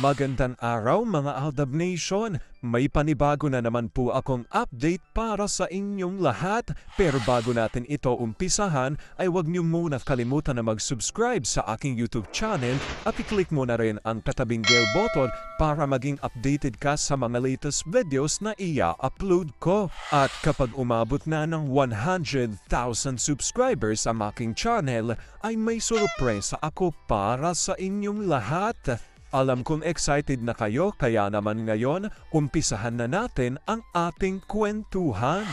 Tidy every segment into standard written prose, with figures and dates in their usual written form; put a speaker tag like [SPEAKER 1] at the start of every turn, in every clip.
[SPEAKER 1] Magandang araw mga Aldab Nation! May panibago na naman po akong update para sa inyong lahat. Pero bago natin ito umpisahan ay huwag niyo muna kalimutan na mag-subscribe sa aking YouTube channel at i-click mo na rin ang katabing bell button para maging updated ka sa mga latest videos na i-upload ko. At kapag umabot na ng 100,000 subscribers ang aking channel ay may sorpresa ako para sa inyong lahat. Alam kong excited na kayo kaya naman ngayon, umpisahan na natin ang ating kwentuhan.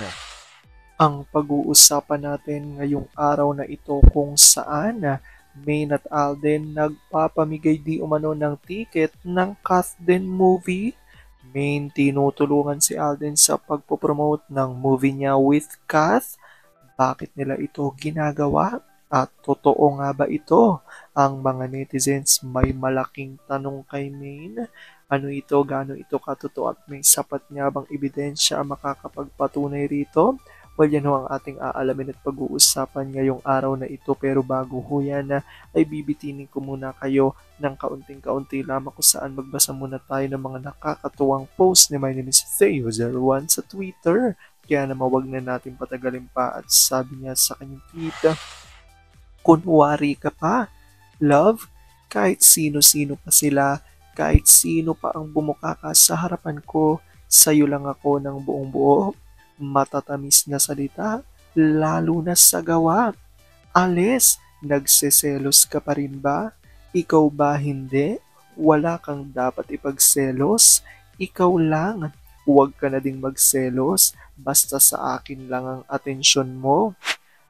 [SPEAKER 2] Ang pag-uusapan natin ngayong araw na ito kung saan Main at Alden nagpapamigay di umano ng ticket ng Kathden movie. Main tinutulungan si Alden sa pagpopromote ng movie niya with Kath. Bakit nila ito ginagawa? At totoo nga ba ito? Ang mga netizens may malaking tanong kay Main. Ano ito? Gaano ito katotoo? At may sapat nga bang ebidensya ang makakapagpatunay rito? Well, yan ho ang ating aalamin at pag-uusapan ngayong araw na ito. Pero bago ho yan, ay bibitinin ko muna kayo ng kaunting-kaunti lamang kung saan magbasa muna tayo ng mga nakakatuwang post ni My Name is Theo01 sa Twitter. Kaya naman wag na natin patagalin pa at sabi niya sa kanyang tweet, kunwari ka pa, love, kahit sino-sino pa sila, kahit sino pa ang bumukaka sa harapan ko, sa'yo lang ako ng buong buo. Matatamis na salita, lalo na sa gawa. Alis, nagseselos ka pa rin ba? Ikaw ba hindi? Wala kang dapat ipagselos. Ikaw lang. Huwag ka na ding magselos. Basta sa akin lang ang atensyon mo.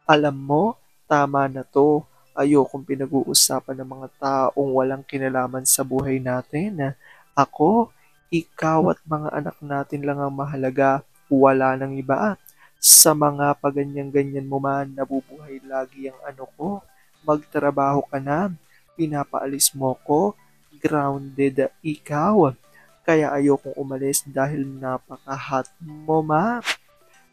[SPEAKER 2] Alam mo, tama na to. Ayokong pinag-uusapan ng mga taong walang kinalaman sa buhay natin. Ako, ikaw at mga anak natin lang ang mahalaga. Wala nang iba. Sa mga paganyan-ganyan mo man, nabubuhay lagi ang ano ko. Magtrabaho ka na. Pinapaalis mo ko. Grounded ikaw. Kaya ayokong umalis dahil napaka-hot mo, ma.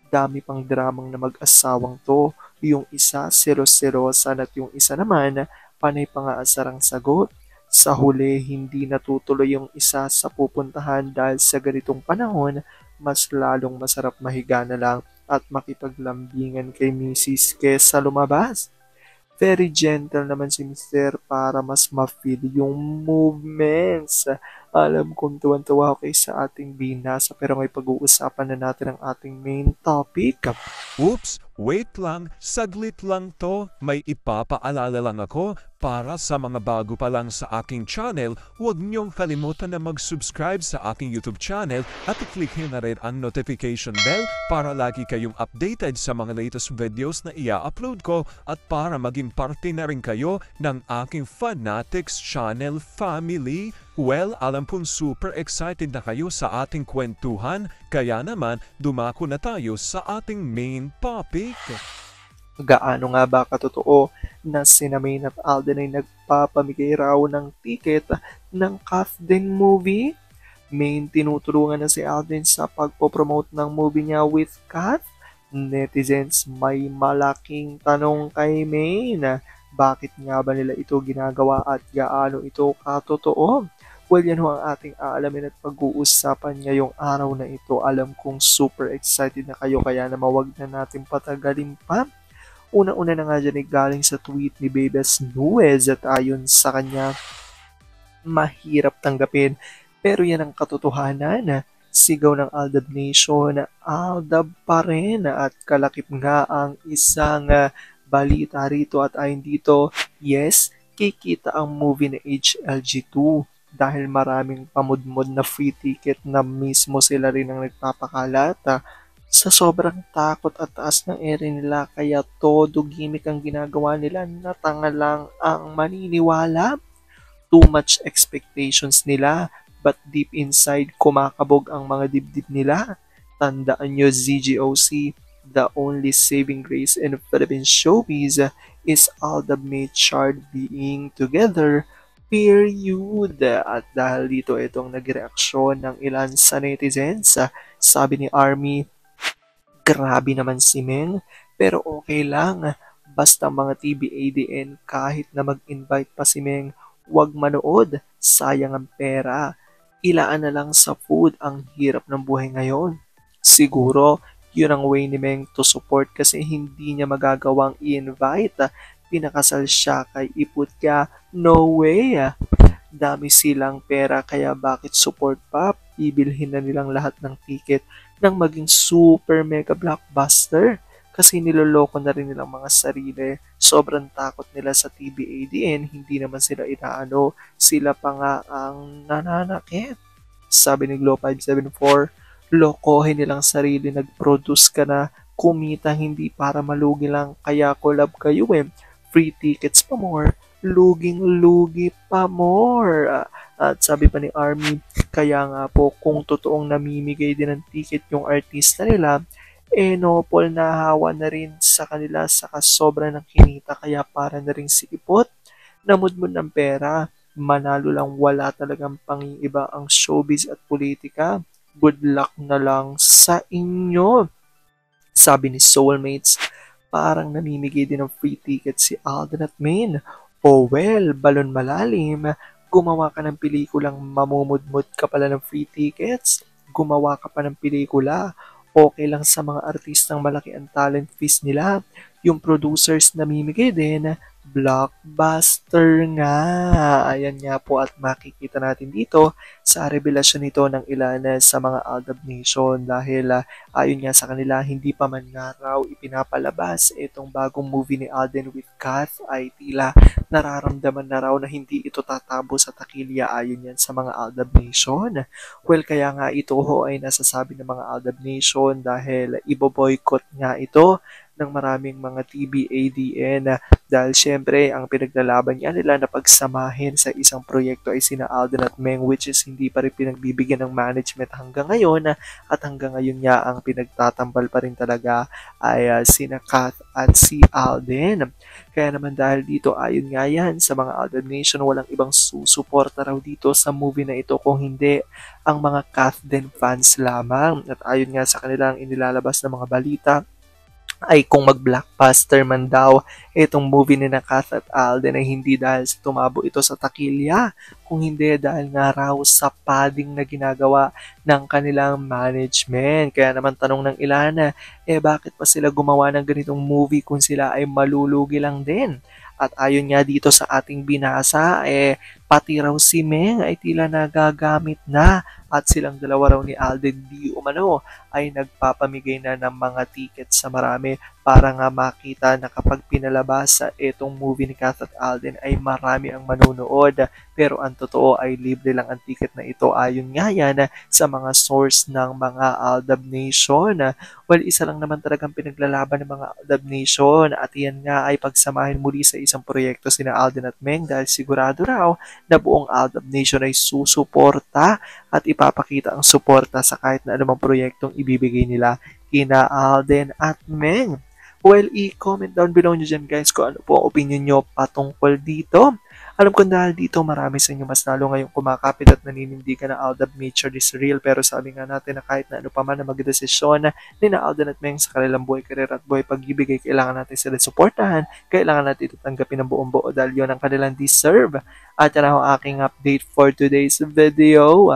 [SPEAKER 2] Dami pang dramang na mag-asawang to. Yung isa, seros-serosan at yung isa naman, panay pangaasarang sagot. Sa huli, hindi natutuloy yung isa sa pupuntahan dahil sa ganitong panahon, mas lalong masarap mahiga na lang at makipaglambingan kay Mrs. kesa lumabas. Very gentle naman si Mr. para mas ma-feel yung movements. Alam kong tuwan-tuwa ako sa ating binasa pero may pag-uusapan na natin ang ating main topic.
[SPEAKER 1] Oops, wait lang, saglit lang to. May ipapaalala lang ako para sa mga bago pa lang sa aking channel, huwag niyong kalimutan na mag-subscribe sa aking YouTube channel at i-click nyo na rin ang notification bell para lagi kayong updated sa mga latest videos na i-upload ko at para maging parte na rin kayo ng aking Fanatics channel family. Well, alam pong super excited na kayo sa ating kwentuhan, kaya naman dumako na tayo sa ating main topic.
[SPEAKER 2] Gaano nga ba katotoo na sina Main at Alden ay nagpapamigay raw ng ticket ng Kathden movie? Main tinutulungan na si Alden sa pagpopromote ng movie niya with Kath? Netizens may malaking tanong kay Main. Bakit nga ba nila ito ginagawa at gaano ito katotoo? Well, yan ho ang ating aalamin at pag-uusapan ngayong araw na ito. Alam kong super excited na kayo kaya na mawag na natin patagalin pa. Una-una na nga dyan ay galing sa tweet ni Bebes Nuez at ayon sa kanya, mahirap tanggapin pero yan ang katotohanan. Sigaw ng Aldab Nation, Aldab pa rin at kalakip nga ang isang balita rito at ayon dito, yes, kikita ang movie na HLG2 dahil maraming pamudmod na free ticket na mismo sila rin ang nagpapakalat. Sa sobrang takot at taas ng ere nila kaya todo gimmick ang ginagawa nila na tanga lang ang maniniwala. Too much expectations nila but deep inside kumakabog ang mga dibdib nila. Tandaan nyo ZGOC, the only saving grace in Philippine showbiz is all the matured being together. Period. At dahil dito itong nagreaksyon ng ilan sa netizens, sabi ni Army, grabe naman si Meng, pero okay lang. Basta mga TBADN kahit na mag-invite pa si Meng, Huwag manood, sayang ang pera. Ilaan na lang sa food, ang hirap ng buhay ngayon. Siguro, yun ang way ni Meng to support kasi hindi niya magagawang i-invite. Pinakasal siya kay Iputya. No way! Dami silang pera kaya bakit support pa? Ibilhin na nilang lahat ng ticket ng maging super mega blockbuster. Kasi niloloko na rin nilang mga sarili. Sobrang takot nila sa TBADN, hindi naman sila inaano. Sila pa nga ang nananakit. Sabi ni Glow 574, lokohin nilang sarili, nag-produce ka na, kumita hindi para malugi lang, kaya collab kayo eh. Free tickets pa more, luging-lugi pa more. At sabi pa ni Army, kaya nga po kung totoong namimigay din ng ticket yung artista nila, no, Paul, nahawa na rin sa kanila sa kasobra ng kinita kaya para na rin si Ipot namudmod ng pera. Manalo lang, wala talagang pangiiba ang showbiz at politika. Good luck na lang sa inyo. Sabi ni Soulmates, parang namimigay din ng free ticket si Alden at Maine. Oh well, balon malalim. Gumawa ka ng pelikulang mamumudmud ka pala ng free tickets. Gumawa ka pa ng pelikula. Okay lang sa mga artistang malaki ang talent fees nila. Yung producers namimigay din, blockbuster nga. Ayan nga po at makikita natin dito sa revelasyon nito ng ilan sa mga Aldab Nation dahil ayon nga sa kanila hindi pa man nga raw ipinapalabas itong bagong movie ni Alden with Kath ay tila nararamdaman na raw na hindi ito tatabo sa takilya ayon yan sa mga Aldab Nation. Well, kaya nga ito ay nasasabi ng mga Aldab Nation dahil iboboycott nga ito ng maraming mga TBADN dahil syempre ang pinaglalaban niya nila na pagsamahin sa isang proyekto ay sina Alden at Meng which is hindi pa rin pinagbibigyan ng management hanggang ngayon at hanggang ngayon nga ang pinagtatambal pa rin talaga ay sina Kath at si Alden. Kaya naman dahil dito ayon nga yan sa mga Alden Nation walang ibang susuporta raw dito sa movie na ito kung hindi ang mga Kathden fans lamang at ayon nga sa kanilang inilalabas na mga balita ay kung mag-blockbuster man daw itong movie ni Kath at Alden ay hindi dahil sa tumabo ito sa takilya, kung hindi dahil nga raw sa padding na ginagawa ng kanilang management. Kaya naman tanong ng ilan, bakit pa sila gumawa ng ganitong movie kung sila ay malulugi lang din? At ayon nga dito sa ating binasa, pati raw si Meng ay tila nagagamit na at silang dalawa raw ni Alden di umano ay nagpapamigay na ng mga ticket sa marami para nga makita na kapag pinalabas sa itong movie ni Kath at Alden ay marami ang manunood. Pero ang totoo ay libre lang ang ticket na ito ayon nga yan sa mga source ng mga Aldab Nation. Well, isa lang naman talagang pinaglalaban ng mga Aldab Nation at yan nga ay pagsamahin muli sa isang proyekto sina Alden at Meng dahil sigurado raw na buong Aldab Nation ay susuporta at ipapakita ang suporta sa kahit na anumang proyektong ibibigay nila kina Alden at Meng. Well, i-comment down below nyo dyan guys kung ano po ang opinion nyo patungkol dito. Alam ko dahil dito marami sa inyo mas lalo ngayong kumakapit at naninindigan na Aldab nature is real pero sabi nga natin na kahit na ano pa man na magdesisyon ni na Alden at Meng sa kanilang buhay, karir at buhay pag-ibig ay kailangan natin sila suportahan, kailangan natin ito tanggapin ng buong buo dahil yun ang kanilang deserve. At yan ang aking update for today's video.